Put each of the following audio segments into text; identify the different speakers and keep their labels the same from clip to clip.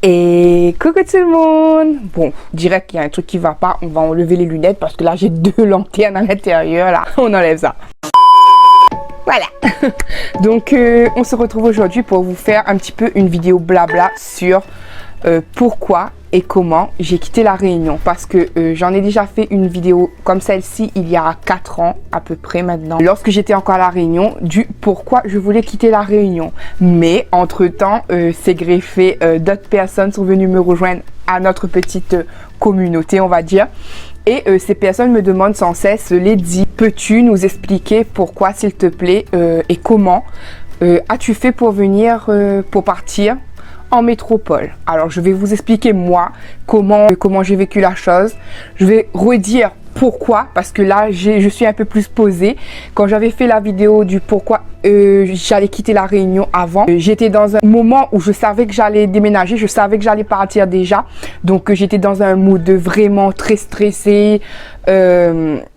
Speaker 1: Et coucou tout le monde. Bon, direct qu'il y a un truc qui va pas, on va enlever les lunettes parce que là j'ai deux lanternes à l'intérieur là, on enlève ça. Voilà. Donc on se retrouve aujourd'hui pour vous faire un petit peu une vidéo blabla sur pourquoi et comment j'ai quitté la Réunion, parce que j'en ai déjà fait une vidéo comme celle-ci il y a 4 ans à peu près maintenant, lorsque j'étais encore à la Réunion, du pourquoi je voulais quitter la Réunion. Mais entre temps c'est greffé, d'autres personnes sont venues me rejoindre à notre petite communauté, on va dire. Et ces personnes me demandent sans cesse, Lady, peux-tu nous expliquer pourquoi s'il te plaît et comment as-tu fait pour venir, pour partir en métropole? Alors je vais vous expliquer moi comment j'ai vécu la chose. Je vais redire pourquoi, parce que là je suis un peu plus posée. Quand j'avais fait la vidéo du pourquoi j'allais quitter la Réunion avant, j'étais dans un moment où je savais que j'allais déménager, je savais que j'allais partir déjà, donc j'étais dans un mood vraiment très stressé.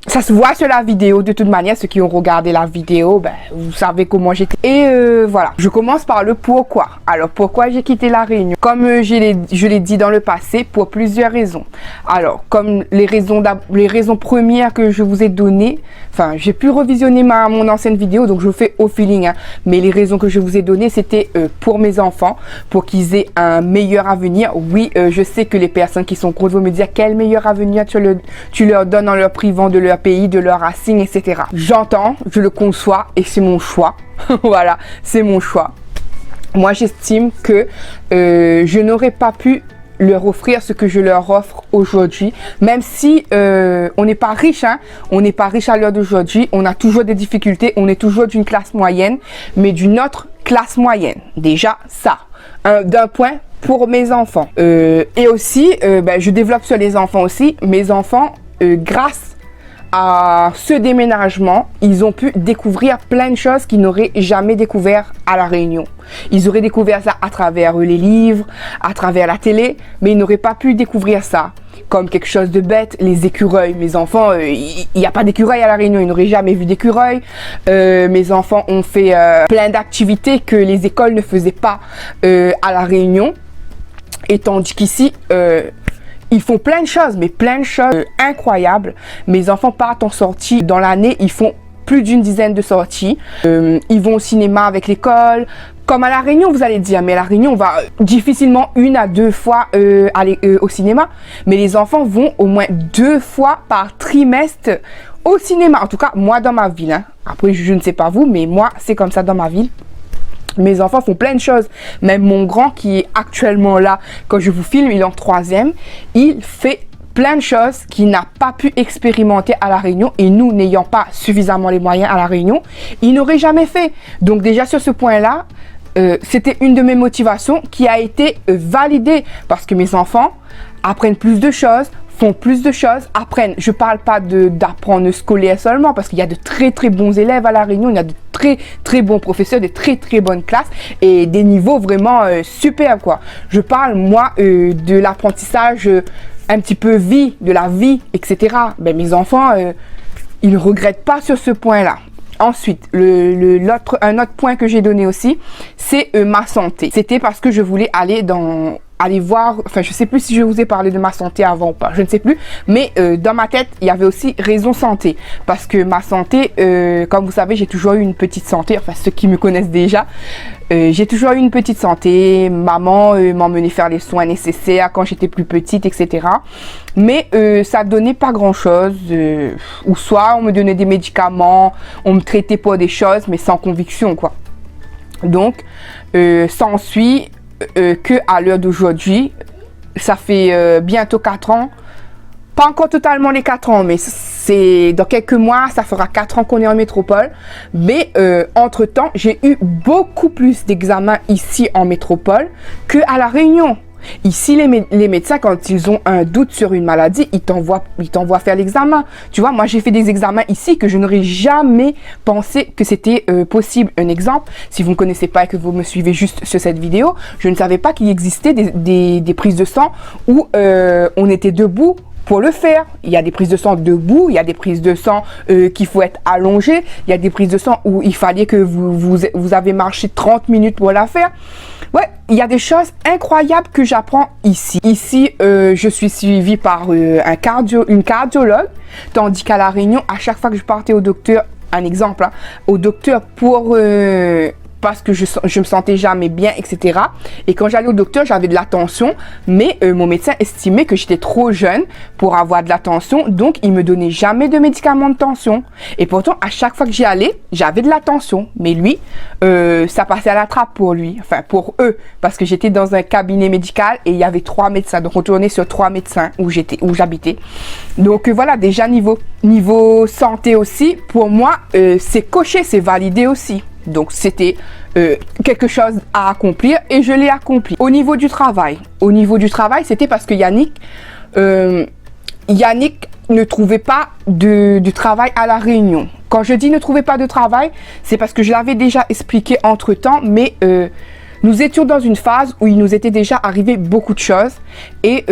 Speaker 1: Ça se voit sur la vidéo de toute manière, ceux qui ont regardé la vidéo, ben, vous savez comment j'étais. Et voilà, je commence par le pourquoi. Alors pourquoi j'ai quitté la Réunion? Comme je l'ai dit dans le passé, pour plusieurs raisons. Alors comme les raisons premières que je vous ai données, enfin j'ai pu revisionner mon ancienne vidéo, donc je le fais au feeling, hein, mais les raisons que je vous ai données, c'était pour mes enfants, pour qu'ils aient un meilleur avenir. Oui, je sais que les personnes qui sont grosses vont me dire quel meilleur avenir tu leur donnes en leur privant de leur pays, de leur racine, etc. J'entends, je le conçois et c'est mon choix. Voilà, c'est mon choix. Moi, j'estime que je n'aurais pas pu leur offrir ce que je leur offre aujourd'hui, même si on n'est pas riche, hein, on n'est pas riche à l'heure d'aujourd'hui, on a toujours des difficultés, on est toujours d'une classe moyenne, mais d'une autre classe moyenne. Déjà, ça, d'un point pour mes enfants. Et aussi, ben, je développe sur les enfants aussi. Mes enfants, grâce à ce déménagement, ils ont pu découvrir plein de choses qu'ils n'auraient jamais découvert à la Réunion. Ils auraient découvert ça à travers les livres, à travers la télé, mais ils n'auraient pas pu découvrir ça comme quelque chose de bête. Les écureuils, mes enfants, il n'y a pas d'écureuils à la Réunion, ils n'auraient jamais vu d'écureuils. Mes enfants ont fait plein d'activités que les écoles ne faisaient pas à la Réunion, et tandis qu'ici ils font plein de choses, mais plein de choses incroyables. Mes enfants partent en sortie dans l'année, ils font plus d'une dizaine de sorties. Ils vont au cinéma avec l'école. Comme à la Réunion, vous allez dire, mais à la Réunion, on va difficilement 1 à 2 fois aller au cinéma. Mais les enfants vont au moins 2 fois par trimestre au cinéma. En tout cas, moi dans ma ville, hein. Après, je ne sais pas vous, mais moi, c'est comme ça dans ma ville. Mes enfants font plein de choses. Même mon grand qui est actuellement là, quand je vous filme, il est en 3e. Il fait plein de choses qu'il n'a pas pu expérimenter à la Réunion. Et nous, n'ayant pas suffisamment les moyens à la Réunion, il n'aurait jamais fait. Donc déjà sur ce point-là, c'était une de mes motivations qui a été validée. Parce que mes enfants apprennent plus de choses, font plus de choses, apprennent. Je parle pas d'apprendre scolaire seulement, parce qu'il y a de très très bons élèves à la Réunion, il y a de très très bons professeurs, de très très bonnes classes et des niveaux vraiment super quoi. Je parle moi de l'apprentissage un petit peu vie, de la vie, etc. Ben, mes enfants, ils ne regrettent pas sur ce point-là. Ensuite, un autre point que j'ai donné aussi, c'est ma santé. C'était parce que je voulais aller voir, enfin je sais plus si je vous ai parlé de ma santé avant ou pas, je ne sais plus, mais dans ma tête il y avait aussi raison santé, parce que ma santé, comme vous savez, j'ai toujours eu une petite santé, enfin ceux qui me connaissent déjà, j'ai toujours eu une petite santé. Maman m'emmenait faire les soins nécessaires quand j'étais plus petite, etc. Mais ça donnait pas grand chose, ou soit on me donnait des médicaments, on me traitait pour des choses mais sans conviction quoi. Donc s'ensuit que à l'heure d'aujourd'hui, ça fait bientôt 4 ans, pas encore totalement les 4 ans, mais c'est dans quelques mois, ça fera 4 ans qu'on est en métropole. Mais entre temps, j'ai eu beaucoup plus d'examens ici en métropole que à la Réunion. Ici, les médecins, quand ils ont un doute sur une maladie, ils t'envoient faire l'examen. Tu vois, moi, j'ai fait des examens ici que je n'aurais jamais pensé que c'était possible. Un exemple, si vous ne connaissez pas et que vous me suivez juste sur cette vidéo, je ne savais pas qu'il existait des prises de sang où on était debout pour le faire. Il y a des prises de sang debout, il y a des prises de sang qu'il faut être allongé, il y a des prises de sang où il fallait que vous avez marché 30 minutes pour la faire. Ouais, il y a des choses incroyables que j'apprends ici. Ici, je suis suivie par une cardiologue, tandis qu'à La Réunion, à chaque fois que je partais au docteur, un exemple, hein, au docteur pour... parce que je me sentais jamais bien, etc. Et quand j'allais au docteur, j'avais de la tension, mais mon médecin estimait que j'étais trop jeune pour avoir de la tension, donc il me donnait jamais de médicaments de tension. Et pourtant, à chaque fois que j'y allais, j'avais de la tension. Mais lui, ça passait à la trappe pour lui, enfin pour eux, parce que j'étais dans un cabinet médical et il y avait 3 médecins. Donc on tournait sur 3 médecins où j'habitais. Donc voilà, déjà niveau santé aussi, pour moi, c'est coché, c'est validé aussi. Donc c'était quelque chose à accomplir et je l'ai accompli. Au niveau du travail, c'était parce que Yannick ne trouvait pas de travail à La Réunion. Quand je dis ne trouvait pas de travail, c'est parce que je l'avais déjà expliqué entre temps, mais nous étions dans une phase où il nous était déjà arrivé beaucoup de choses et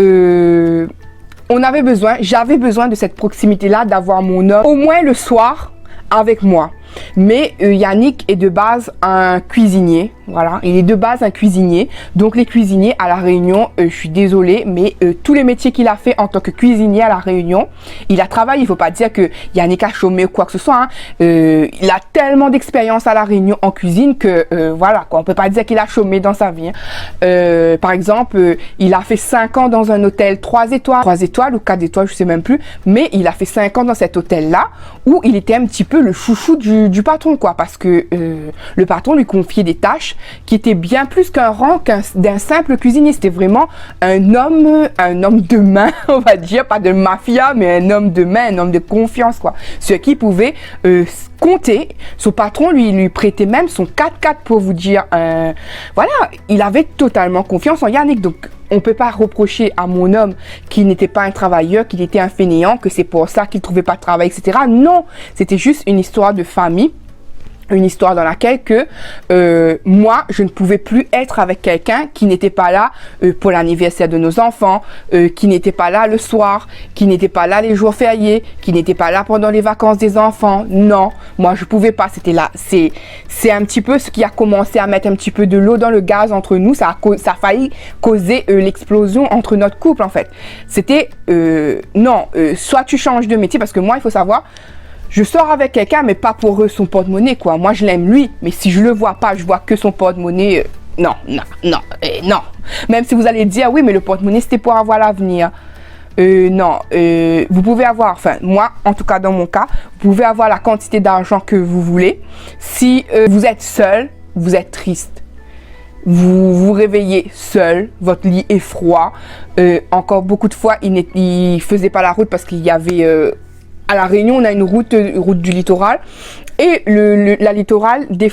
Speaker 1: j'avais besoin de cette proximité-là, d'avoir mon homme au moins le soir avec moi. Mais Yannick est de base un cuisinier, voilà, il est de base un cuisinier. Donc les cuisiniers à La Réunion, je suis désolée, mais tous les métiers qu'il a fait en tant que cuisinier à La Réunion, il a travaillé. Il faut pas dire que Yannick a chômé ou quoi que ce soit, hein. Il a tellement d'expérience à La Réunion en cuisine que voilà quoi, on peut pas dire qu'il a chômé dans sa vie, hein. Par exemple, il a fait 5 ans dans un hôtel 3 étoiles ou 4 étoiles, je sais même plus, mais il a fait 5 ans dans cet hôtel là où il était un petit peu le chouchou du patron, quoi, parce que le patron lui confiait des tâches qui étaient bien plus qu'un rang d'un simple cuisinier. C'était vraiment un homme de main, on va dire, pas de mafia, mais un homme de main, un homme de confiance, quoi. Ce qui pouvait compter. Son patron lui prêtait même son 4x4 pour vous dire, voilà, il avait totalement confiance en Yannick. Donc on peut pas reprocher à mon homme qu'il n'était pas un travailleur, qu'il était un fainéant, que c'est pour ça qu'il trouvait pas de travail, etc. Non, c'était juste une histoire de famille. Une histoire dans laquelle moi, je ne pouvais plus être avec quelqu'un qui n'était pas là pour l'anniversaire de nos enfants, qui n'était pas là le soir, qui n'était pas là les jours fériés, qui n'était pas là pendant les vacances des enfants. Non, moi, je pouvais pas. C'était là. C'est un petit peu ce qui a commencé à mettre un petit peu de l'eau dans le gaz entre nous. Ça a failli causer l'explosion entre notre couple, en fait. C'était, non, soit tu changes de métier, parce que moi, il faut savoir, je sors avec quelqu'un, mais pas pour son porte-monnaie, quoi. Moi, je l'aime lui, mais si je le vois pas, je vois que son porte-monnaie, non. Même si vous allez dire, oui, mais le porte-monnaie, c'était pour avoir l'avenir. Non, vous pouvez avoir, enfin, moi, en tout cas, dans mon cas, vous pouvez avoir la quantité d'argent que vous voulez. Si vous êtes seul, vous êtes triste. Vous vous réveillez seul, votre lit est froid. Encore beaucoup de fois, il faisait pas la route parce qu'il y avait... à La Réunion, on a une route du littoral. Et le littoral, des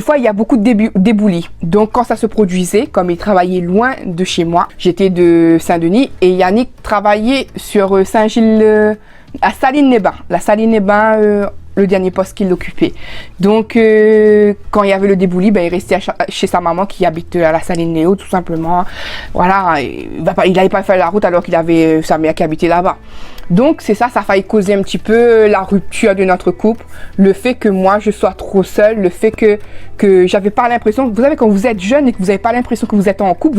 Speaker 1: fois, il y a beaucoup de déboulis. Donc, quand ça se produisait, comme il travaillait loin de chez moi, j'étais de Saint-Denis et Yannick travaillait sur Saint-Gilles, à Saline-les-Bains. La Saline-les-Bains, le dernier poste qu'il occupait. Donc, quand il y avait le débouli, il restait chez sa maman qui habite à la Saline-Léo, tout simplement. Voilà, il n'avait pas fait la route alors qu'il avait sa mère qui habitait là-bas. Donc, c'est ça, ça a failli causer un petit peu la rupture de notre couple. Le fait que moi, je sois trop seule, le fait que j'avais pas l'impression, vous savez, quand vous êtes jeune et que vous n'avez pas l'impression que vous êtes en couple,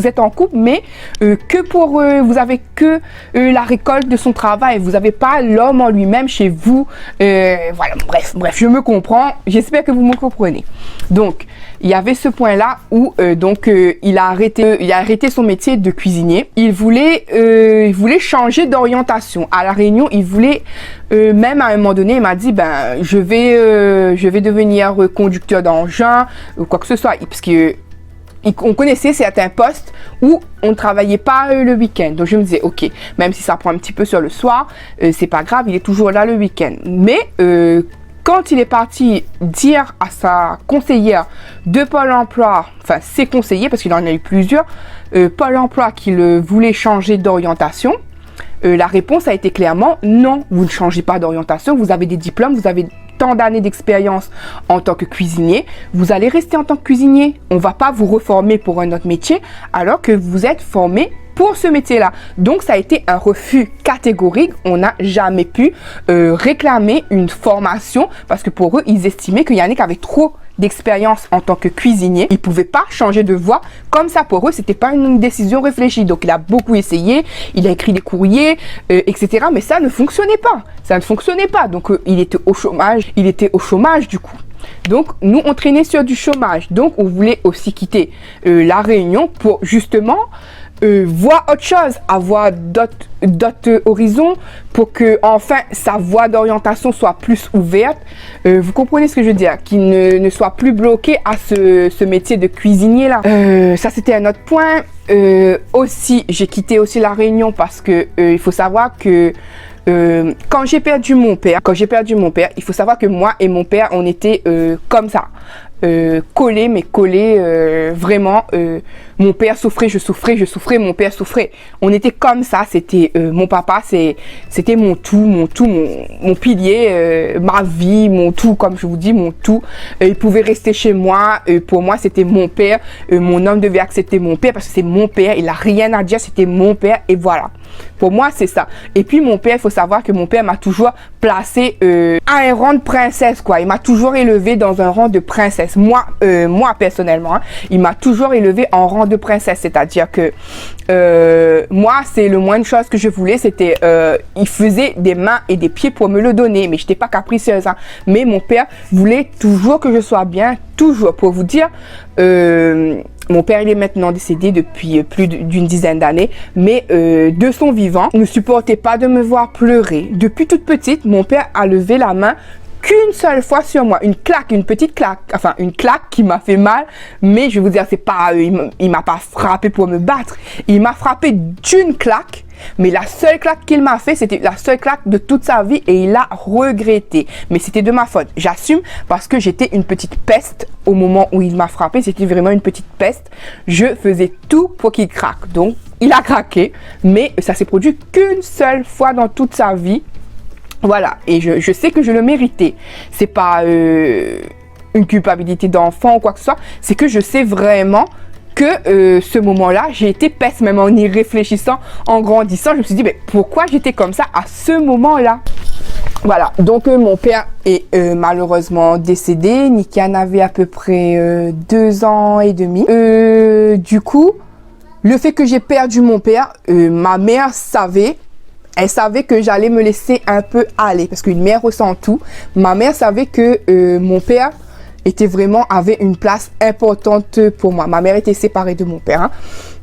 Speaker 1: mais que pour, vous avez que la récolte de son travail, vous n'avez pas l'homme en lui-même chez vous. Voilà, bref, je me comprends, j'espère que vous me comprenez. Donc, il y avait ce point-là où il a arrêté son métier de cuisinier. Il voulait changer d'orientation. À La Réunion, il voulait même à un moment donné, il m'a dit je vais devenir conducteur d'engin ou quoi que ce soit, parce que on connaissait certains postes où on ne travaillait pas le week-end. Donc je me disais ok, même si ça prend un petit peu sur le soir, c'est pas grave, il est toujours là le week-end. Mais quand il est parti dire à sa conseillère de Pôle emploi, enfin ses conseillers, parce qu'il en a eu plusieurs, Pôle emploi qu'il voulait changer d'orientation, la réponse a été clairement non, vous ne changez pas d'orientation, vous avez des diplômes, vous avez tant d'années d'expérience en tant que cuisinier, vous allez rester en tant que cuisinier. On va pas vous reformer pour un autre métier alors que vous êtes formé pour ce métier-là. Donc, ça a été un refus catégorique. On n'a jamais pu réclamer une formation parce que pour eux, ils estimaient que Yannick avait trop d'expérience en tant que cuisinier. Il pouvait pas changer de voie comme ça. Pour eux, c'était pas une décision réfléchie. Donc, il a beaucoup essayé. Il a écrit des courriers, etc. Mais ça ne fonctionnait pas. Ça ne fonctionnait pas. Donc, il était au chômage. Il était au chômage du coup. Donc, nous, on traînait sur du chômage. Donc, on voulait aussi quitter la Réunion pour justement voir autre chose, avoir d'autres horizons pour que enfin sa voie d'orientation soit plus ouverte. Vous comprenez ce que je veux dire? Qu'il ne soit plus bloqué à ce métier de cuisinier là. Ça c'était un autre point. Aussi, j'ai quitté aussi la Réunion parce que il faut savoir que quand j'ai perdu mon père, il faut savoir que moi et mon père, on était comme ça. Collés, mais collés vraiment. Mon père souffrait, je souffrais, mon père souffrait. On était comme ça. C'était mon papa, c'était mon tout, mon pilier, ma vie, mon tout, comme je vous dis, mon tout. Il pouvait rester chez moi. Pour moi, c'était mon père. Mon homme devait accepter mon père parce que c'est mon père. Il a rien à dire, c'était mon père et voilà. Pour moi, c'est ça. Et puis mon père, il faut savoir que mon père m'a toujours placé à un rang de princesse, quoi. Il m'a toujours élevé dans un rang de princesse. Moi personnellement, hein, il m'a toujours élevé en rang de princesse. C'est-à-dire que moi, c'est le moins de choses que je voulais, c'était il faisait des mains et des pieds pour me le donner, mais je n'étais pas capricieuse. Hein. Mais mon père voulait toujours que je sois bien, toujours. Pour vous dire, mon père, il est maintenant décédé depuis plus d'une dizaine d'années, mais de son vivant, il ne supportait pas de me voir pleurer. Depuis toute petite, mon père a levé la main qu'une seule fois sur moi, une claque, une petite claque, enfin une claque qui m'a fait mal, mais je vais vous dire, c'est pas, il m'a pas frappé pour me battre, il m'a frappé d'une claque, mais la seule claque qu'il m'a fait, c'était la seule claque de toute sa vie et il a regretté, mais c'était de ma faute, j'assume parce que j'étais une petite peste au moment où il m'a frappé, c'était vraiment une petite peste, je faisais tout pour qu'il craque, donc il a craqué, mais ça s'est produit qu'une seule fois dans toute sa vie. Voilà, et je sais que je le méritais. C'est pas une culpabilité d'enfant ou quoi que ce soit. C'est que je sais vraiment que ce moment-là, j'ai été peste, même en y réfléchissant, en grandissant. Je me suis dit, mais pourquoi j'étais comme ça à ce moment-là? Voilà, donc mon père est malheureusement décédé. Nikian avait à peu près 2 ans et demi. Du coup, le fait que j'ai perdu mon père, ma mère savait. Elle savait que j'allais me laisser un peu aller parce qu'une mère ressent tout. Ma mère savait que mon père avait une place importante pour moi. Ma mère était séparée de mon père. Hein.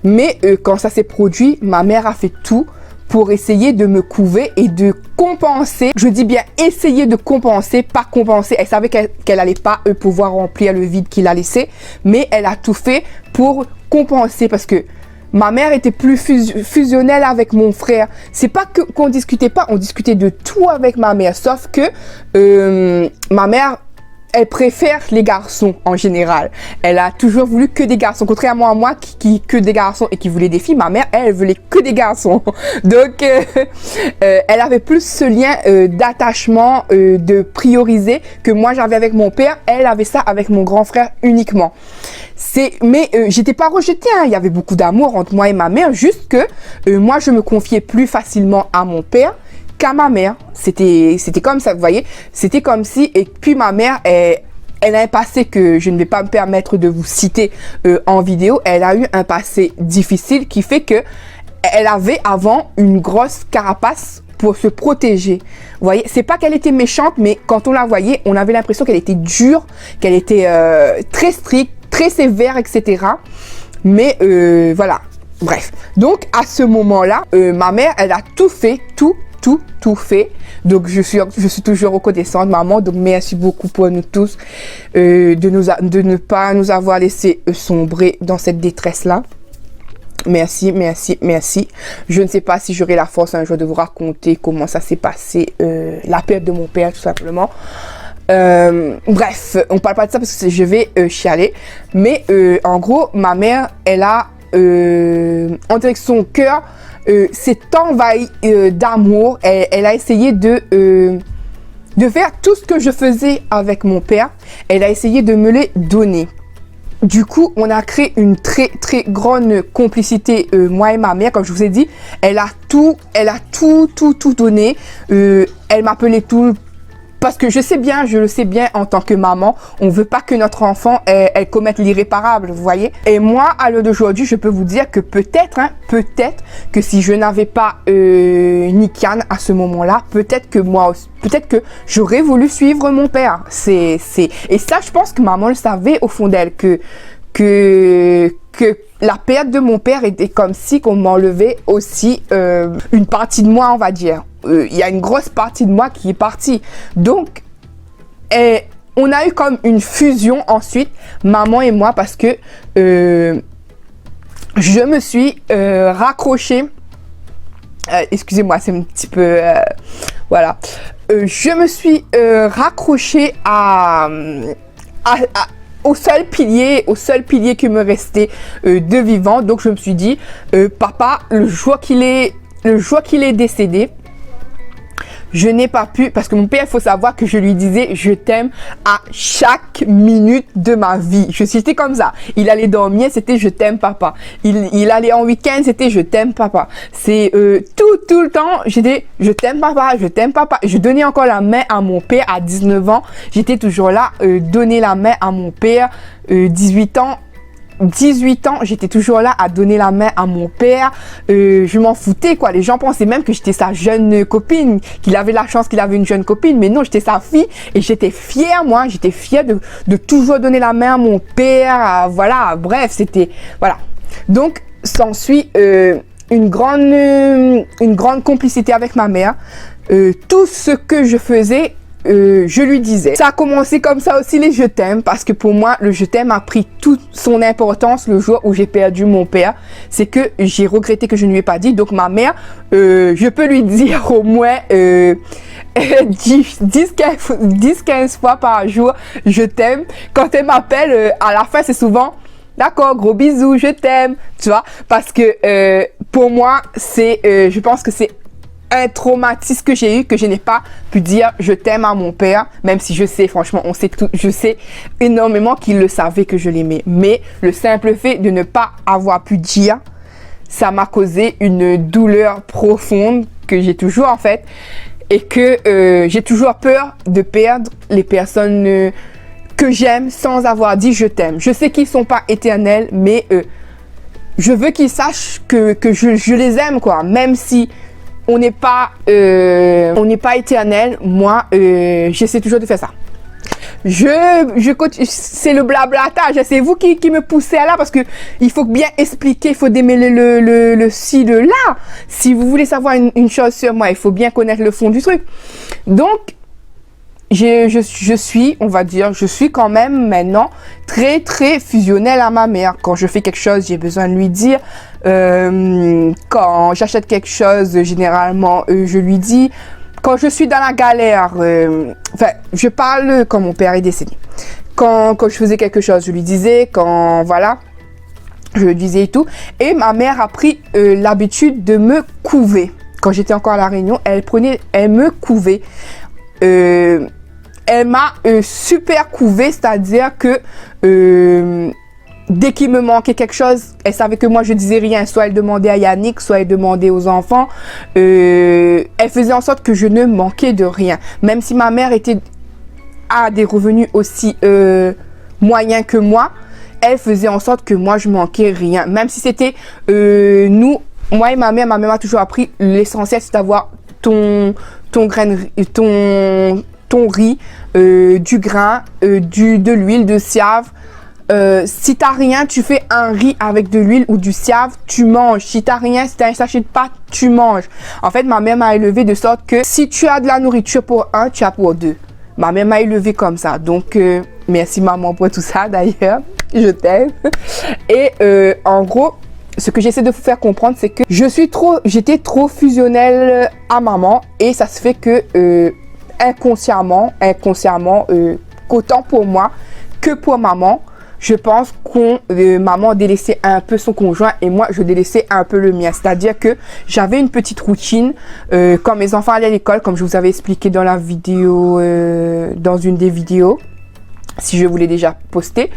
Speaker 1: Mais quand ça s'est produit, ma mère a fait tout pour essayer de me couver et de compenser. Je dis bien essayer de compenser, pas compenser. Elle savait qu'elle allait pas pouvoir remplir le vide qu'il a laissé. Mais elle a tout fait pour compenser parce que ma mère était plus fusionnelle avec mon frère. C'est pas qu'on discutait pas, on discutait de tout avec ma mère. Sauf que ma mère, elle préfère les garçons en général. Elle a toujours voulu que des garçons. Contrairement à moi qui que des garçons et qui voulait des filles, ma mère, elle voulait que des garçons. Donc, elle avait plus ce lien d'attachement, de prioriser que moi j'avais avec mon père. Elle avait ça avec mon grand frère uniquement. Mais j'étais pas rejetée, hein. Il y avait beaucoup d'amour entre moi et ma mère, juste que moi je me confiais plus facilement à mon père qu'à ma mère. C'était comme ça, vous voyez. C'était comme si, et puis ma mère, elle a un passé que je ne vais pas me permettre de vous citer en vidéo. Elle a eu un passé difficile qui fait que elle avait avant une grosse carapace pour se protéger. Vous voyez, c'est pas qu'elle était méchante, mais quand on la voyait, on avait l'impression qu'elle était dure, qu'elle était très stricte, très sévère, etc. Mais voilà, bref. Donc, à ce moment-là, ma mère, elle a tout fait, tout fait. Donc, je suis toujours reconnaissante, maman. Donc, merci beaucoup pour nous tous de ne pas nous avoir laissé sombrer dans cette détresse-là. Merci. Je ne sais pas si j'aurai la force un jour de vous raconter comment ça s'est passé, la perte de mon père, tout simplement. Bref, on parle pas de ça parce que je vais chialer. Mais en gros, ma mère, elle a, on dirait que son cœur s'est envahi d'amour. Elle a essayé de de faire tout ce que je faisais avec mon père. Elle a essayé de me les donner. Du coup, on a créé une très grande complicité, moi et ma mère, comme je vous ai dit. Elle a tout donné. Elle m'appelait tout. Parce que je le sais bien en tant que maman, on veut pas que notre enfant elle commette l'irréparable, vous voyez. Et moi, à l'heure d'aujourd'hui, je peux vous dire que peut-être que si je n'avais pas Nikian à ce moment-là, peut-être que j'aurais voulu suivre mon père. Et ça, je pense que maman le savait au fond d'elle que la perte de mon père était comme si qu'on m'enlevait aussi une partie de moi, on va dire. Il y a une grosse partie de moi qui est partie. Donc, on a eu comme une fusion ensuite, maman et moi, parce que je me suis raccrochée. Excusez-moi, c'est un petit peu... voilà. Je me suis raccrochée au seul pilier qui me restait de vivant. Donc, je me suis dit, papa, le jour qu'il est décédé, je n'ai pas pu, parce que mon père, il faut savoir que je lui disais je t'aime à chaque minute de ma vie. J'étais comme ça. Il allait dormir, c'était je t'aime papa. Il allait en week-end, c'était je t'aime papa. C'est tout le temps, j'étais je t'aime papa, je t'aime papa. Je donnais encore la main à mon père à 19 ans. J'étais toujours là, donner la main à mon père, 18 ans, j'étais toujours là à donner la main à mon père. Je m'en foutais, quoi. Les gens pensaient même que j'étais sa jeune copine, qu'il avait la chance qu'il avait une jeune copine. Mais non, j'étais sa fille et j'étais fière, moi. J'étais fière de toujours donner la main à mon père. Voilà, bref, c'était... Voilà. Donc, s'ensuit une grande complicité avec ma mère. Tout ce que je faisais, je lui disais. Ça a commencé comme ça aussi, les je t'aime, parce que pour moi, le je t'aime a pris toute son importance le jour où j'ai perdu mon père. C'est que j'ai regretté que je ne lui ai pas dit. Donc ma mère, je peux lui dire au moins 10-15 fois par jour, je t'aime. Quand elle m'appelle, à la fin, c'est souvent... D'accord, gros bisous, je t'aime, tu vois, parce que pour moi, je pense que c'est un traumatisme que j'ai eu, que je n'ai pas pu dire je t'aime à mon père, même si je sais, franchement, je sais énormément qu'il le savait que je l'aimais. Mais le simple fait de ne pas avoir pu dire, ça m'a causé une douleur profonde que j'ai toujours en fait, et que j'ai toujours peur de perdre les personnes que j'aime sans avoir dit je t'aime. Je sais qu'ils sont pas éternels, mais je veux qu'ils sachent que je les aime, quoi, même si on n'est pas éternel. Moi, j'essaie toujours de faire ça. C'est le blablatage. C'est vous qui me poussez à là, parce que il faut bien expliquer, il faut démêler le ci, le là. Si vous voulez savoir une chose sur moi, il faut bien connaître le fond du truc. Donc, je suis, on va dire, je suis quand même maintenant très fusionnelle à ma mère. Quand je fais quelque chose, j'ai besoin de lui dire. Quand j'achète quelque chose, généralement, je lui dis. Quand je suis dans la galère, enfin, je parle quand mon père est décédé. Quand je faisais quelque chose, je lui disais. Quand, voilà, je lui disais et tout. Et ma mère a pris l'habitude de me couver. Quand j'étais encore à La Réunion, elle me couvait. Elle m'a super couvée, c'est-à-dire que dès qu'il me manquait quelque chose, elle savait que moi je disais rien. Soit elle demandait à Yannick, soit elle demandait aux enfants. Elle faisait en sorte que je ne manquais de rien. Même si ma mère a des revenus aussi moyens que moi, elle faisait en sorte que moi je manquais rien. Même si c'était moi et ma mère m'a toujours appris l'essentiel, c'est d'avoir ton riz, du grain, de l'huile, de siave. Si t'as rien, tu fais un riz avec de l'huile ou du siave, tu manges. Si t'as rien, si t'as un sachet de pâtes, tu manges. En fait, ma mère m'a élevé de sorte que si tu as de la nourriture pour un, tu as pour deux. Ma mère m'a élevé comme ça. Donc, merci maman pour tout ça d'ailleurs. Je t'aime. Et en gros, ce que j'essaie de vous faire comprendre, c'est que j'étais trop fusionnelle à maman, et ça se fait que inconsciemment, qu'autant pour moi que pour maman, je pense qu'on maman délaissait un peu son conjoint et moi je délaissais un peu le mien. C'est-à-dire que j'avais une petite routine quand mes enfants allaient à l'école, comme je vous avais expliqué dans la vidéo, dans une des vidéos, si je vous l'ai déjà posté.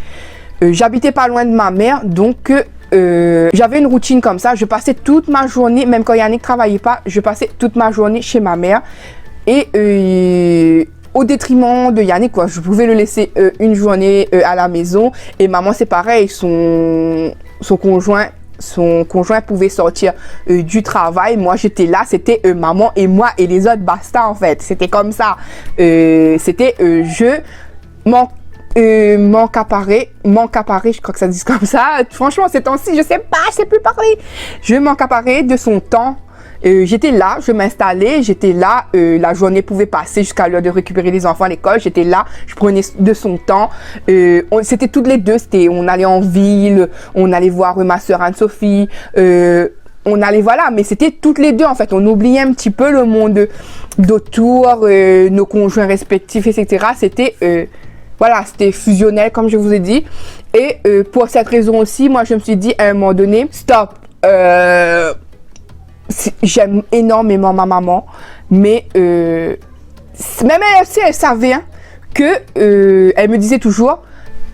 Speaker 1: J'habitais pas loin de ma mère, donc j'avais une routine comme ça. Je passais toute ma journée, même quand Yannick travaillait pas, je passais toute ma journée chez ma mère et au détriment de Yannick, quoi. Je pouvais le laisser une journée à la maison et maman c'est pareil, son conjoint pouvait sortir du travail. Moi j'étais là, c'était maman et moi et les autres, basta en fait. C'était comme ça. C'était je m'encaparer, je crois que ça dit comme ça. Franchement, ces temps-ci, je sais plus parler. Je m'encaparais de son temps. J'étais là, je m'installais, j'étais là, la journée pouvait passer jusqu'à l'heure de récupérer les enfants à l'école, j'étais là, je prenais de son temps, c'était toutes les deux, on allait en ville, on allait voir ma soeur Anne-Sophie, on allait, voilà, mais c'était toutes les deux en fait, on oubliait un petit peu le monde d'autour, nos conjoints respectifs, etc. C'était, voilà, c'était fusionnel comme je vous ai dit, et pour cette raison aussi, moi je me suis dit à un moment donné, stop, j'aime énormément ma maman, mais même elle aussi, elle savait hein, que elle me disait toujours,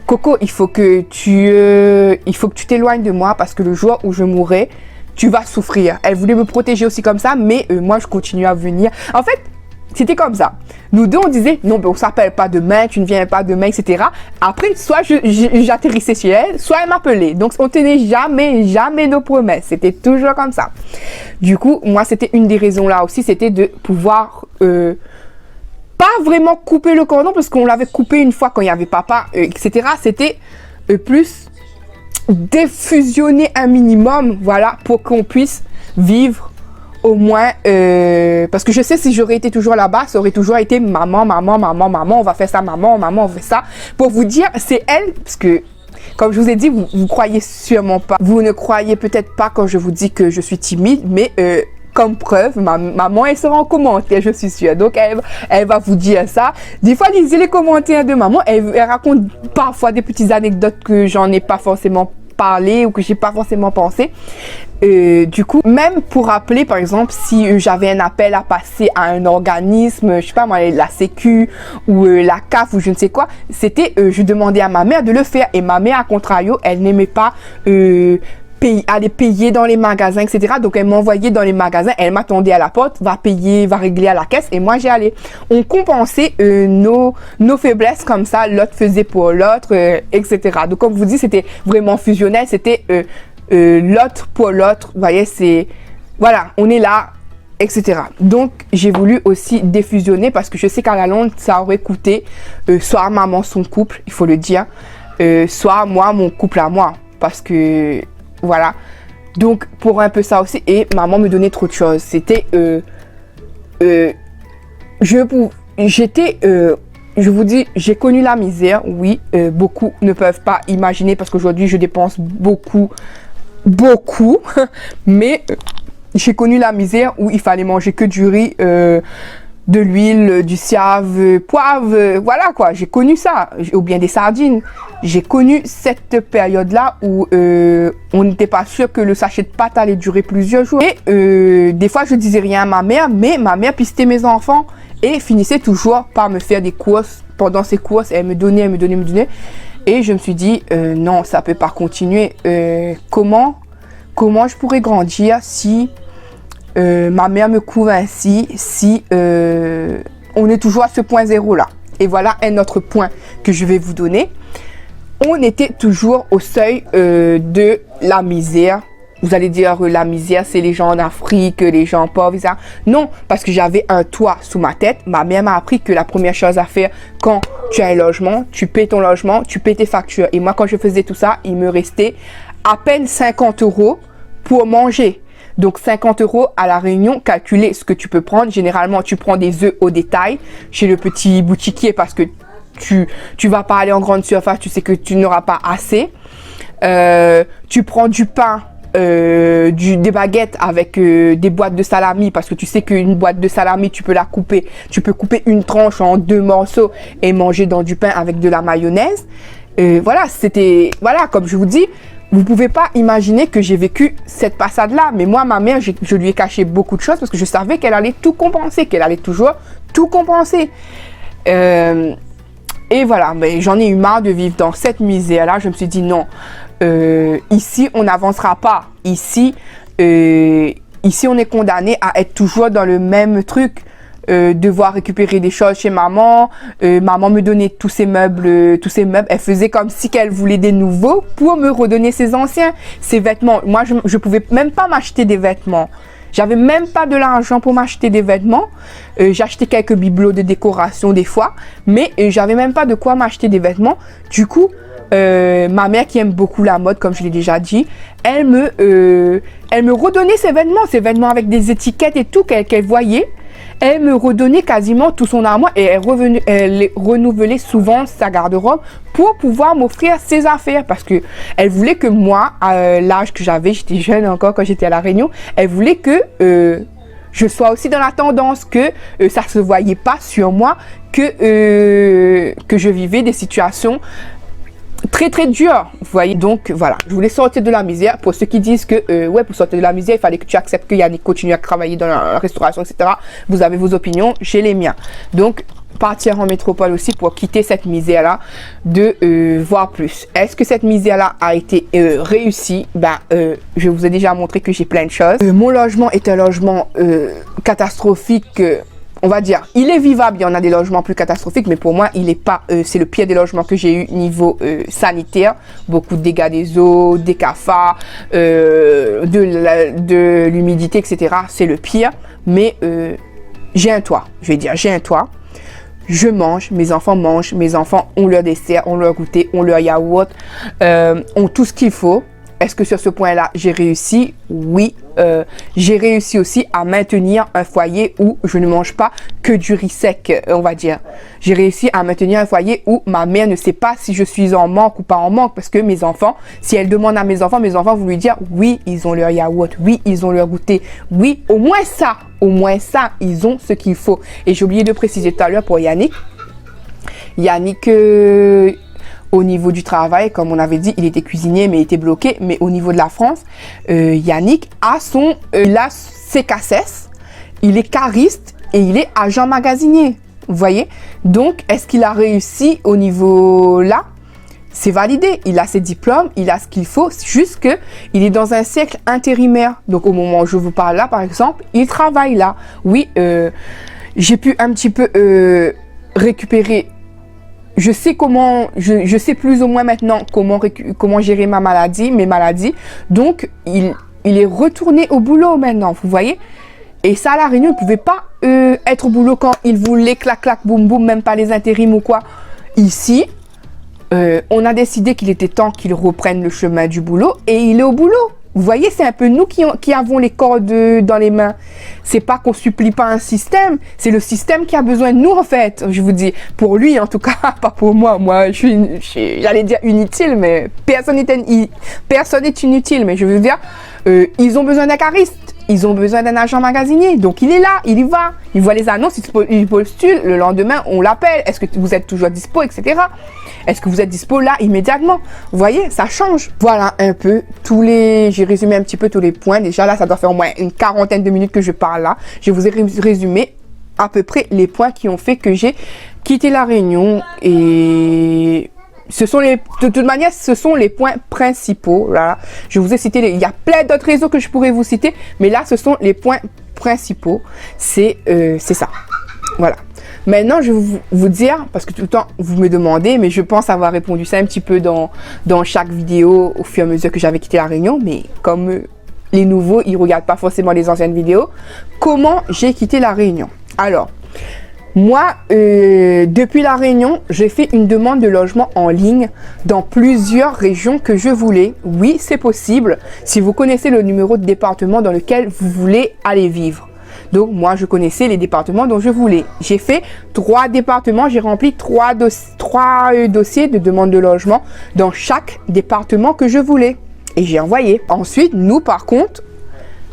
Speaker 1: Coco, il faut que tu t'éloignes de moi parce que le jour où je mourrai, tu vas souffrir. Elle voulait me protéger aussi comme ça, mais moi je continue à venir. En fait, c'était comme ça. Nous deux, on disait, non, ben, on s'appelle pas demain, tu ne viens pas demain, etc. Après, soit j'atterrissais chez elle, soit elle m'appelait. Donc, on tenait jamais nos promesses. C'était toujours comme ça. Du coup, moi, c'était une des raisons là aussi, c'était de pouvoir pas vraiment couper le cordon, parce qu'on l'avait coupé une fois quand il y avait papa, etc. C'était plus défusionner un minimum, voilà, pour qu'on puisse vivre au moins, parce que je sais si j'aurais été toujours là-bas, ça aurait toujours été maman, on va faire ça, maman, on fait ça. Pour vous dire, c'est elle, parce que, comme je vous ai dit, vous croyez sûrement pas, vous ne croyez peut-être pas quand je vous dis que je suis timide, mais comme preuve, maman, elle sera en commentaire, je suis sûre. Donc, elle va vous dire ça. Des fois, lisez les commentaires de maman, elle raconte parfois des petites anecdotes que j'en ai pas forcément parlé ou que j'ai pas forcément pensé. Du coup, même pour rappeler, par exemple, si j'avais un appel à passer à un organisme, je sais pas moi, la Sécu ou la CAF ou je ne sais quoi, c'était, je demandais à ma mère de le faire et ma mère, à contrario, elle n'aimait pas aller payer dans les magasins, etc. Donc, elle m'envoyait dans les magasins, elle m'attendait à la porte, va payer, va régler à la caisse et moi, j'y allais. On compensait nos faiblesses comme ça, l'autre faisait pour l'autre, etc. Donc, comme je vous dis, c'était vraiment fusionnel, c'était l'autre pour l'autre, vous voyez, c'est, voilà, on est là, etc. Donc, j'ai voulu aussi défusionner parce que je sais qu'à la longue, ça aurait coûté soit à maman son couple, il faut le dire, soit moi, mon couple à moi, parce que, voilà. Donc, pour un peu ça aussi, et maman me donnait trop de choses. C'était, je vous dis, j'ai connu la misère, oui, beaucoup ne peuvent pas imaginer parce qu'aujourd'hui, je dépense beaucoup, mais j'ai connu la misère où il fallait manger que du riz, de l'huile, du siave, poivre, voilà quoi, j'ai connu ça, ou bien des sardines. J'ai connu cette période-là où on n'était pas sûr que le sachet de pâte allait durer plusieurs jours. Et des fois, je disais rien à ma mère, mais ma mère pistait mes enfants et finissait toujours par me faire des courses. Pendant ces courses, elle me donnait. Et je me suis dit, non, ça peut pas continuer. Comment je pourrais grandir si ma mère me couvre ainsi, si on est toujours à ce point zéro là. Et voilà un autre point que je vais vous donner. On était toujours au seuil de la misère. Vous allez dire la misère, c'est les gens en Afrique, les gens pauvres, etc. Non, parce que j'avais un toit sous ma tête. Ma mère m'a appris que la première chose à faire quand tu as un logement, tu payes ton logement, tu payes tes factures. Et moi, quand je faisais tout ça, il me restait à peine 50 € pour manger. Donc 50 € à la Réunion, calculez ce que tu peux prendre. Généralement, tu prends des œufs au détail chez le petit boutiquier parce que tu vas pas aller en grande surface, tu sais que tu n'auras pas assez. Tu prends du pain, des baguettes avec des boîtes de salami parce que tu sais qu'une boîte de salami, tu peux la couper. Tu peux couper une tranche en 2 morceaux et manger dans du pain avec de la mayonnaise. Voilà, c'était, voilà, comme je vous dis, vous pouvez pas imaginer que j'ai vécu cette passade-là. Mais moi, ma mère, je lui ai caché beaucoup de choses parce que je savais qu'elle allait tout compenser, qu'elle allait toujours tout compenser. Et voilà, mais j'en ai eu marre de vivre dans cette misère-là. Je me suis dit non, ici, on n'avancera pas. Ici, on est condamné à être toujours dans le même truc. Devoir récupérer des choses chez maman. Maman me donnait tous ces meubles. Elle faisait comme si qu'elle voulait des nouveaux pour me redonner ses anciens, ses vêtements. Moi, je pouvais même pas m'acheter des vêtements. J'avais même pas de l'argent pour m'acheter des vêtements. J'achetais quelques bibelots de décoration des fois, mais j'avais même pas de quoi m'acheter des vêtements. Du coup, ma mère qui aime beaucoup la mode, comme je l'ai déjà dit, elle me redonnait ses vêtements avec des étiquettes et tout qu'elle voyait. Elle me redonnait quasiment tout son armoire et elle renouvelait souvent sa garde-robe pour pouvoir m'offrir ses affaires parce que elle voulait que moi, à l'âge que j'avais, j'étais jeune encore quand j'étais à La Réunion, elle voulait que je sois aussi dans la tendance, que ça se voyait pas sur moi que je vivais des situations très très dur, vous voyez. Donc voilà, je voulais sortir de la misère. Pour ceux qui disent que ouais, pour sortir de la misère il fallait que tu acceptes que Yannick continue à travailler dans la restauration, etc. Vous avez vos opinions, j'ai les miens. Donc partir en métropole aussi pour quitter cette misère là, de voir plus. Est-ce que cette misère là a été réussie? Je vous ai déjà montré que j'ai plein de choses. Mon logement est un logement catastrophique. On va dire, il est vivable, il y en a des logements plus catastrophiques, mais pour moi, il est pas, c'est le pire des logements que j'ai eu niveau sanitaire. Beaucoup de dégâts des eaux, des cafards, de l'humidité, etc. C'est le pire, mais j'ai un toit, je vais dire, j'ai un toit. Je mange, mes enfants ont leur dessert, ont leur goûter, ont leur yaourt, ont tout ce qu'il faut. Est-ce que sur ce point-là, j'ai réussi? Oui. J'ai réussi aussi à maintenir un foyer où je ne mange pas que du riz sec, on va dire. J'ai réussi à maintenir un foyer où ma mère ne sait pas si je suis en manque ou pas en manque parce que mes enfants, si elle demande à mes enfants vont lui dire oui, ils ont leur yaourt, oui, ils ont leur goûter, oui, au moins ça, ils ont ce qu'il faut. Et j'ai oublié de préciser tout à l'heure pour Yannick. Au niveau du travail, comme on avait dit, il était cuisinier, mais il était bloqué. Mais au niveau de la France, Yannick il a ses cassettes, il est cariste et il est agent magasinier. Vous voyez? Donc, est-ce qu'il a réussi au niveau là? C'est validé. Il a ses diplômes, il a ce qu'il faut. C'est juste que il est dans un cercle intérimaire. Donc, au moment où je vous parle là, par exemple, il travaille là. Oui, j'ai pu un petit peu récupérer. Je sais je sais plus ou moins maintenant comment gérer mes maladies. Donc, il est retourné au boulot maintenant, vous voyez. Et ça, à La Réunion, il ne pouvait pas être au boulot quand il voulait, clac, clac, boum, boum, même pas les intérims ou quoi. Ici, on a décidé qu'il était temps qu'il reprenne le chemin du boulot et il est au boulot. Vous voyez, c'est un peu nous qui avons les cordes dans les mains. C'est pas qu'on supplie pas un système, c'est le système qui a besoin de nous en fait. Je vous dis, pour lui en tout cas, pas pour moi. Moi, j'allais dire inutile, mais personne n'est inutile. Mais je veux dire, ils ont besoin d'un cariste. Ils ont besoin d'un agent magasinier. Donc, il est là, il y va. Il voit les annonces, il postule. Le lendemain, on l'appelle. Est-ce que vous êtes toujours dispo, etc. Est-ce que vous êtes dispo là, immédiatement? Vous voyez, ça change. Voilà un peu j'ai résumé un petit peu tous les points. Déjà, là, ça doit faire au moins une quarantaine de minutes que je parle là. Je vous ai résumé à peu près les points qui ont fait que j'ai quitté La Réunion et... de toute manière, ce sont les points principaux. Là, je vous ai cité, il y a plein d'autres réseaux que je pourrais vous citer, mais là, ce sont les points principaux. C'est ça. Voilà. Maintenant, je vais vous dire, parce que tout le temps, vous me demandez, mais je pense avoir répondu ça un petit peu dans chaque vidéo au fur et à mesure que j'avais quitté La Réunion, mais comme les nouveaux, ils ne regardent pas forcément les anciennes vidéos, comment j'ai quitté La Réunion? Alors, moi, depuis La Réunion, j'ai fait une demande de logement en ligne dans plusieurs régions que je voulais. Oui, c'est possible si vous connaissez le numéro de département dans lequel vous voulez aller vivre. Donc, moi, je connaissais les départements dont je voulais. J'ai fait 3 départements, j'ai rempli 3 dossiers de demande de logement dans chaque département que je voulais. Et j'ai envoyé. Ensuite, nous, par contre,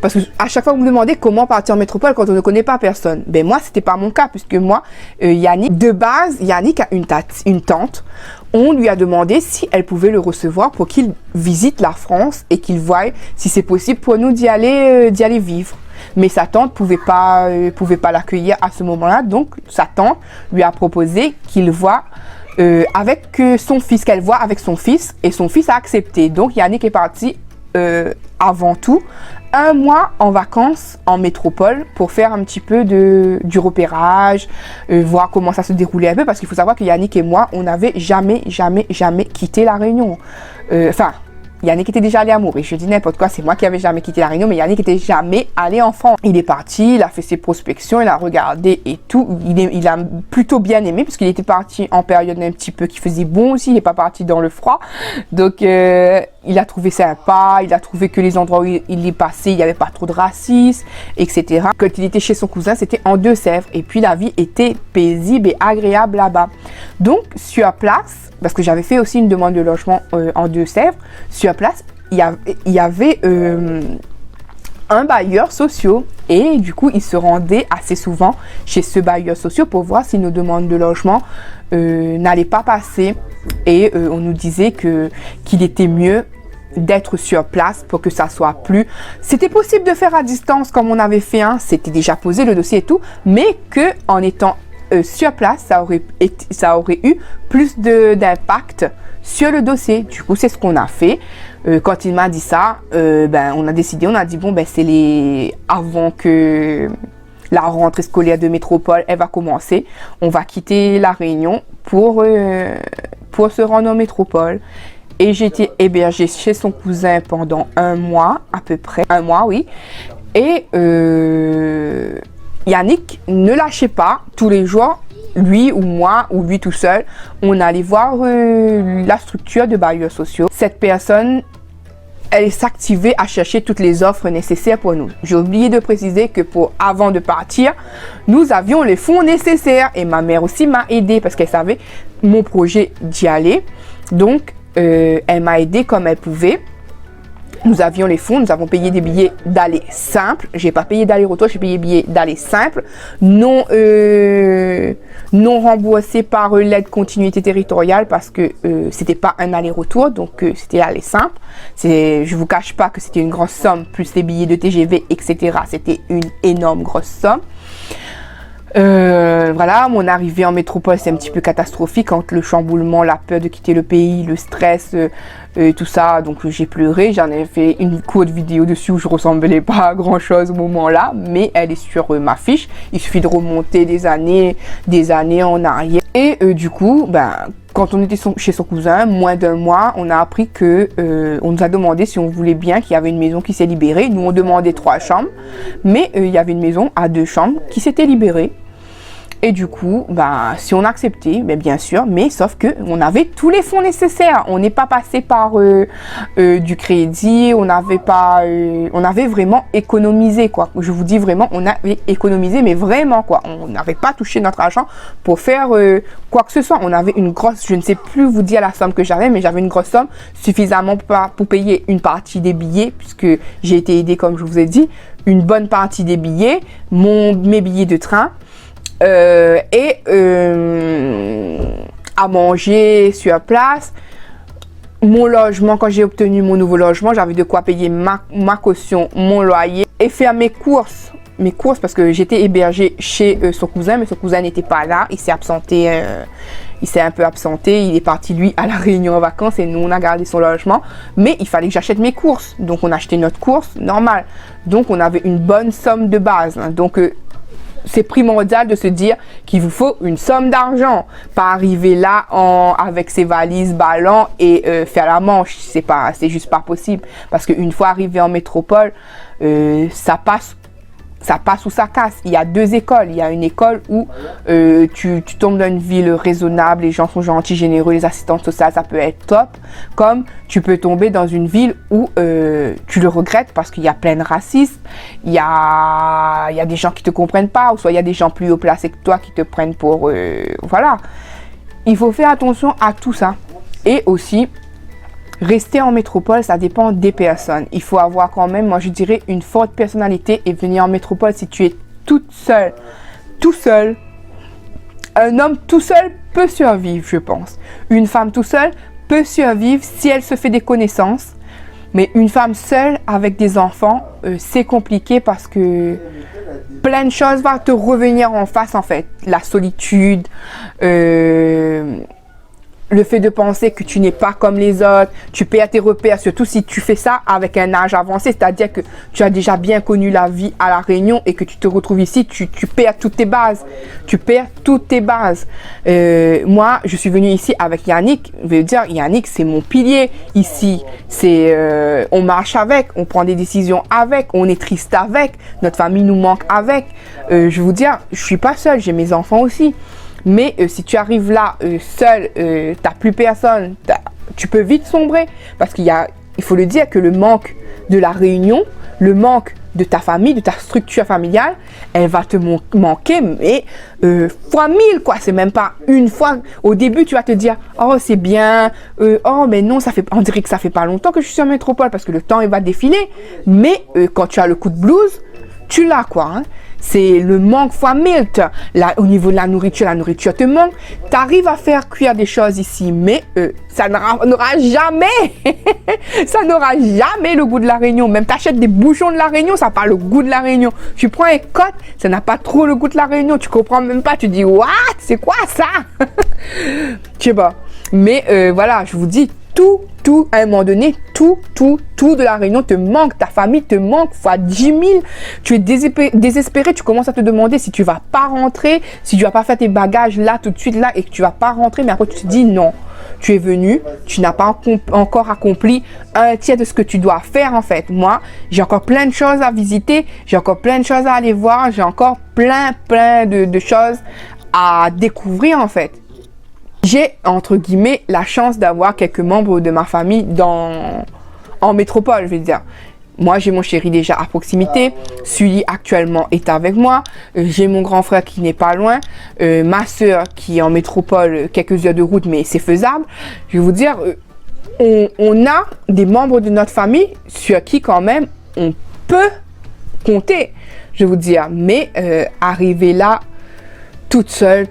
Speaker 1: Parce que à chaque fois vous me demandez comment partir en métropole quand on ne connaît pas personne. Ben moi c'était pas mon cas puisque moi Yannick, de base Yannick a une tante. On lui a demandé si elle pouvait le recevoir pour qu'il visite la France et qu'il voie si c'est possible pour nous d'y aller vivre. Mais sa tante pouvait pas l'accueillir à ce moment-là, donc sa tante lui a proposé qu'il voie avec son fils, qu'elle voit avec son fils, et son fils a accepté. Donc Yannick est parti avant tout 1 mois en vacances en métropole pour faire un petit peu du repérage, voir comment ça se déroulait un peu, parce qu'il faut savoir que Yannick et moi, on n'avait jamais quitté la Réunion. Enfin, Yannick était déjà allé à Maurice, je dis n'importe quoi, c'est moi qui n'avais jamais quitté la Réunion, mais Yannick était jamais allé en France. Il est parti, il a fait ses prospections, il a regardé et tout, il a plutôt bien aimé, parce qu'il était parti en période un petit peu qui faisait bon aussi, il n'est pas parti dans le froid, donc il a trouvé sympa, il a trouvé que les endroits où il est passé, il n'y avait pas trop de racisme, etc. Quand il était chez son cousin, c'était en Deux-Sèvres, et puis la vie était paisible et agréable là-bas. Donc sur place, parce que j'avais fait aussi une demande de logement en Deux-Sèvres, sur place, il y avait un bailleur social et du coup, il se rendait assez souvent chez ce bailleur social pour voir si nos demandes de logement n'allaient pas passer, et on nous disait qu'il était mieux d'être sur place pour que ça soit plus... C'était possible de faire à distance comme on avait fait, hein, c'était déjà posé le dossier et tout, mais que en étant sur place, ça aurait eu plus d'impact sur le dossier. Du coup, c'est ce qu'on a fait. Quand il m'a dit ça, on a décidé, on a dit bon, avant que la rentrée scolaire de métropole, elle va commencer, on va quitter la Réunion pour se rendre en métropole. Et j'ai été hébergée chez son cousin pendant 1 mois, à peu près. 1 mois, oui. Et Yannick ne lâchait pas tous les jours, lui ou moi ou lui tout seul, on allait voir la structure de bailleurs sociaux. Cette personne, elle s'activait à chercher toutes les offres nécessaires pour nous. J'ai oublié de préciser que avant de partir, nous avions les fonds nécessaires, et ma mère aussi m'a aidé parce qu'elle savait mon projet d'y aller. Donc, elle m'a aidé comme elle pouvait. Nous avions les fonds, nous avons payé des billets d'aller simple. J'ai pas payé d'aller-retour, j'ai payé des billets d'aller simple, non remboursés par l'aide continuité territoriale parce que c'était pas un aller-retour, donc c'était aller simple. Je vous cache pas que c'était une grosse somme, plus les billets de TGV, etc. C'était une énorme grosse somme. Voilà, mon arrivée en métropole, c'est un petit peu catastrophique entre le chamboulement, la peur de quitter le pays, le stress, tout ça. Donc j'ai pleuré, j'en ai fait une courte vidéo dessus où je ressemblais pas à grand chose au moment là, mais elle est sur ma fiche. Il suffit de remonter des années en arrière. Et du coup, quand on était chez son cousin, moins d'1 mois, on a appris que on nous a demandé si on voulait bien, qu'il y avait une maison qui s'est libérée. Nous on demandait 3 chambres, mais il y avait une maison à 2 chambres qui s'était libérée. Et du coup, si on acceptait, bien sûr, mais sauf que on avait tous les fonds nécessaires. On n'est pas passé par du crédit, on avait vraiment économisé, quoi. Je vous dis vraiment, on avait économisé, mais vraiment, quoi. On n'avait pas touché notre argent pour faire quoi que ce soit. On avait une grosse, je ne sais plus vous dire la somme que j'avais, mais j'avais une grosse somme suffisamment pour payer une partie des billets, puisque j'ai été aidée, comme je vous ai dit, une bonne partie des billets, mes billets de train. À manger sur place, mon logement. Quand j'ai obtenu mon nouveau logement, j'avais de quoi payer ma caution, mon loyer et faire mes courses parce que j'étais hébergée chez son cousin, mais son cousin n'était pas là, il s'est absenté, il s'est un peu absenté, il est parti lui à la Réunion en vacances et nous on a gardé son logement, mais il fallait que j'achète mes courses, donc on a acheté notre course normale, donc on avait une bonne somme de base, hein. Donc c'est primordial de se dire qu'il vous faut une somme d'argent, pas arriver là avec ses valises ballants et faire la manche. C'est juste pas possible, parce qu'une fois arrivé en métropole, ça passe ou ça casse. Il y a 2 écoles. Il y a une école où tu tombes dans une ville raisonnable, les gens sont gentils, généreux, les assistantes sociales, ça peut être top. Comme tu peux tomber dans une ville où tu le regrettes parce qu'il y a plein de racisme, il y a des gens qui te comprennent pas, ou soit il y a des gens plus haut placés que toi qui te prennent pour... voilà. Il faut faire attention à tout ça. Et aussi, Rester en métropole, ça dépend des personnes. Il faut avoir quand même, moi je dirais, une forte personnalité et venir en métropole si tu es toute seule, tout seul. Un homme tout seul peut survivre, je pense. Une femme tout seule peut survivre si elle se fait des connaissances. Mais une femme seule avec des enfants, c'est compliqué parce que plein de choses vont te revenir en face en fait. La solitude, le fait de penser que tu n'es pas comme les autres, tu perds tes repères, surtout si tu fais ça avec un âge avancé, c'est-à-dire que tu as déjà bien connu la vie à La Réunion et que tu te retrouves ici, tu perds toutes tes bases. Tu perds toutes tes bases. Moi, je suis venue ici avec Yannick. Je veux dire, Yannick, c'est mon pilier ici. On marche avec, on prend des décisions avec, on est triste avec, notre famille nous manque avec. Je vais vous dire, je suis pas seule, j'ai mes enfants aussi. Mais si tu arrives là seul, t'as plus personne, tu peux vite sombrer. Parce qu'il faut le dire que le manque de La Réunion, le manque de ta famille, de ta structure familiale, elle va te manquer, mais fois 1000 quoi. C'est même pas une fois. Au début, tu vas te dire, oh c'est bien, oh mais non, on dirait que ça fait pas longtemps que je suis en métropole parce que le temps il va défiler. Mais quand tu as le coup de blues, tu l'as quoi. Hein. C'est le manque fois 1000. Au niveau de la nourriture te manque. Tu arrives à faire cuire des choses ici, mais ça n'aura jamais, ça n'aura jamais le goût de La Réunion. Même tu achètes des bouchons de La Réunion, ça n'a pas le goût de La Réunion. Tu prends un côte, ça n'a pas trop le goût de La Réunion. Tu comprends même pas, tu dis, what? C'est quoi ça? Je sais pas. Mais voilà, je vous dis, tout, à un moment donné, tout de La Réunion te manque, ta famille te manque, fois 10 000, tu es désespéré, tu commences à te demander si tu vas pas rentrer, si tu vas pas faire tes bagages là, tout de suite là, et que tu vas pas rentrer, mais après tu te dis non, tu es venu, tu n'as pas encore accompli un tiers de ce que tu dois faire en fait. Moi, j'ai encore plein de choses à visiter, j'ai encore plein de choses à aller voir, j'ai encore plein de choses à découvrir en fait. J'ai, entre guillemets, la chance d'avoir quelques membres de ma famille en métropole, je veux dire. Moi, j'ai mon chéri déjà à proximité. Sully, actuellement, est avec moi. J'ai mon grand frère qui n'est pas loin. Ma soeur qui est en métropole, quelques heures de route, mais c'est faisable. Je vais vous dire, on a des membres de notre famille sur qui, quand même, on peut compter, je vais vous dire. Mais arriver là, toute seule,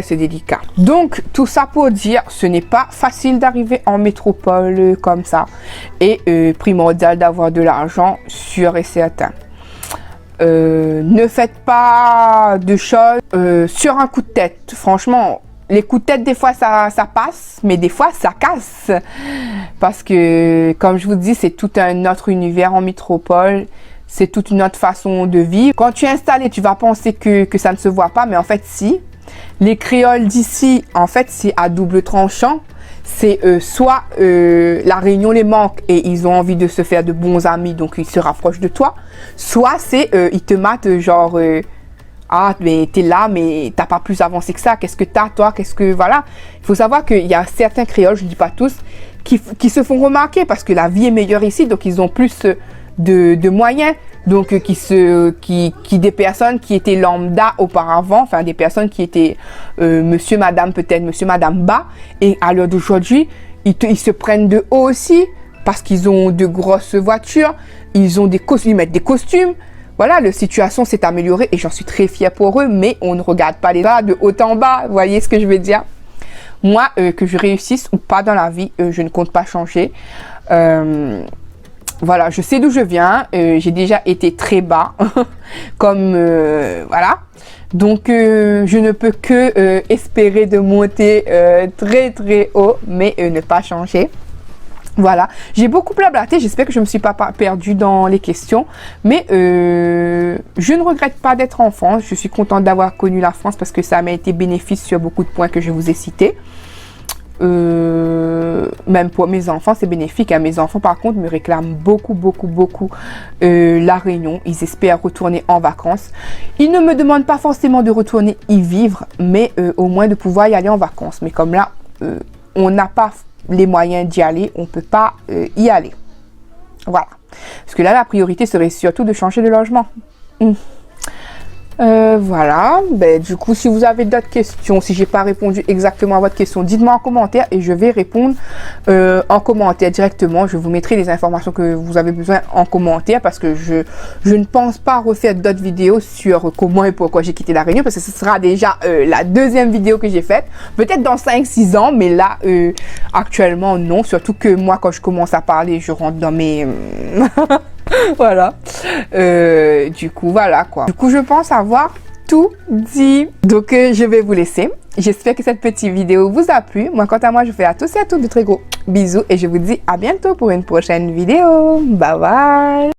Speaker 1: c'est délicat. Donc, tout ça pour dire, ce n'est pas facile d'arriver en métropole comme ça. Et primordial d'avoir de l'argent, sûr et certain. Ne faites pas de choses sur un coup de tête. Franchement, les coups de tête, des fois, ça passe, mais des fois, ça casse. Parce que, comme je vous dis, c'est tout un autre univers en métropole. C'est toute une autre façon de vivre. Quand tu es installé, tu vas penser que ça ne se voit pas, mais en fait, si. Les créoles d'ici, en fait, c'est à double tranchant. C'est soit La Réunion les manque et ils ont envie de se faire de bons amis, donc ils se rapprochent de toi. Soit c'est ils te matent genre ah mais t'es là mais t'as pas plus avancé que ça. Qu'est-ce que t'as toi? Qu'est-ce que voilà. Il faut savoir qu'il y a certains créoles, je dis pas tous, qui se font remarquer parce que la vie est meilleure ici, donc ils ont plus de moyens, donc qui des personnes qui étaient lambda auparavant, enfin des personnes qui étaient monsieur madame peut-être monsieur madame bas, et à l'heure d'aujourd'hui ils se prennent de haut aussi parce qu'ils ont de grosses voitures, ils ont ils mettent des costumes. Voilà, la situation s'est améliorée et j'en suis très fière pour eux, mais on ne regarde pas les bas de haut en bas, vous voyez ce que je veux dire. Moi, que je réussisse ou pas dans la vie, je ne compte pas changer. Voilà, je sais d'où je viens, j'ai déjà été très bas, comme, voilà. Donc, je ne peux que espérer de monter très haut, mais ne pas changer. Voilà, j'ai beaucoup blablaté, j'espère que je ne me suis pas perdue dans les questions, mais je ne regrette pas d'être en France, je suis contente d'avoir connu la France parce que ça m'a été bénéfique sur beaucoup de points que je vous ai cités. Même pour mes enfants c'est bénéfique, hein. Mes enfants par contre me réclament beaucoup La Réunion, ils espèrent retourner en vacances. Ils ne me demandent pas forcément de retourner y vivre, mais au moins de pouvoir y aller en vacances. Mais comme là on n'a pas les moyens d'y aller, on peut pas y aller. Voilà, parce que là la priorité serait surtout de changer de logement. Voilà, ben, du coup, si vous avez d'autres questions, si j'ai pas répondu exactement à votre question, dites-moi en commentaire et je vais répondre en commentaire directement. Je vous mettrai les informations que vous avez besoin en commentaire parce que je ne pense pas refaire d'autres vidéos sur comment et pourquoi j'ai quitté la Réunion parce que ce sera déjà la deuxième vidéo que j'ai faite, peut-être dans 5-6 ans, mais là, actuellement, non. Surtout que moi, quand je commence à parler, je rentre dans mes... voilà. Du coup, voilà quoi. Du coup, je pense avoir tout dit. Donc, je vais vous laisser. J'espère que cette petite vidéo vous a plu. Moi, quant à moi, je fais à tous et à toutes de très gros bisous et je vous dis à bientôt pour une prochaine vidéo. Bye bye.